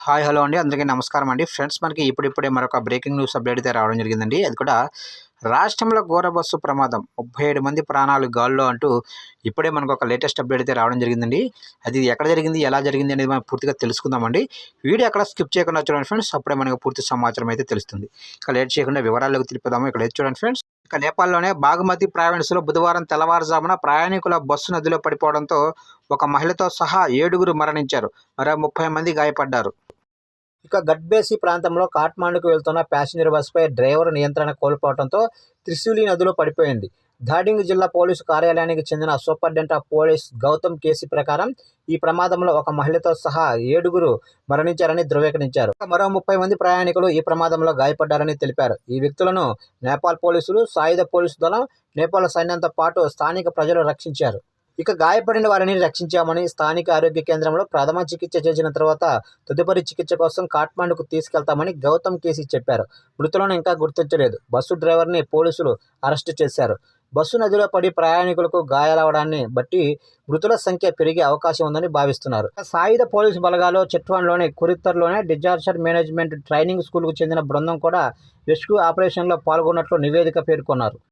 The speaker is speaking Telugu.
హాయ్ హలో అండి. అందరికీ నమస్కారం అండి. ఫ్రెండ్స్, మనకి ఇప్పుడిప్పుడే మరొక బ్రేకింగ్ న్యూస్ అప్డేట్ అయితే రావడం జరిగిందండి. అది కూడా రాష్ట్రంలో ఘోర బస్సు ప్రమాదం, 37 మంది ప్రాణాలు గాల్లో అంటూ ఇప్పుడే మనకు ఒక లేటెస్ట్ అప్డేట్ అయితే రావడం జరిగిందండి. అది ఎక్కడ జరిగింది, ఎలా జరిగింది అనేది మనం పూర్తిగా తెలుసుకుందామండి. వీడియో ఎక్కడ స్కిప్ చేయకుండా చూడండి ఫ్రెండ్స్. అప్పుడే మనకు పూర్తి సమాచారం అయితే తెలుస్తుంది. ఇక లేట్ చేయకుండా వివరాల్లోకి తెలిపిద్దాము. ఇక్కడ లేదు చూడండి ఫ్రెండ్స్. ఇక నేపాల్లోనే బాగుమతి ప్రావిన్స్లో బుధవారం తెల్లవారుజామున ప్రయాణికుల బస్సు నదిలో పడిపోవడంతో ఒక మహిళతో సహా 7గురు మరణించారు. మరో 30 మంది గాయపడ్డారు. ఇక గట్బేసి ప్రాంతంలో కాఠ్మాండుకు వెళ్తున్న ప్యాసింజర్ బస్సుపై డ్రైవర్ నియంత్రణ కోల్పోవడంతో త్రిశూలి నదిలో పడిపోయింది. ధాడింగ్ జిల్లా పోలీసు కార్యాలయానికి చెందిన superintendent of police Gautam KC ప్రకారం ఈ ప్రమాదంలో ఒక మహిళతో సహా 7గురు మరణించారని ధృవీకరించారు. మరో 30 మంది ప్రయాణికులు ఈ ప్రమాదంలో గాయపడ్డారని తెలిపారు. ఈ వ్యక్తులను నేపాల్ పోలీసులు, సాయుధ పోలీసు దళం, నేపాల్ సైన్యంతో పాటు స్థానిక ప్రజలు రక్షించారు. ఇక గాయపడిన వారిని రక్షించామని, స్థానిక ఆరోగ్య కేంద్రంలో ప్రథమ చికిత్స చేసిన తర్వాత తదుపరి చికిత్స కోసం కాఠ్మాండుకు తీసుకెళ్తామని గౌతమ్ కేసీ చెప్పారు. మృతులను ఇంకా గుర్తించలేదు. బస్సు డ్రైవర్ని పోలీసులు అరెస్టు చేశారు. బస్సు నదిలో పడి ప్రయాణికులకు గాయాలవడాన్ని బట్టి మృతుల సంఖ్య పెరిగే అవకాశం ఉందని భావిస్తున్నారు. సాయుధ పోలీసు బలగాలు చిట్వాన్లోని కురిత్తర్లోని డిజాస్టర్ మేనేజ్మెంట్ ట్రైనింగ్ స్కూల్కు చెందిన బృందం కూడా రెస్క్యూ ఆపరేషన్లో పాల్గొన్నట్లు నివేదిక పేర్కొన్నారు.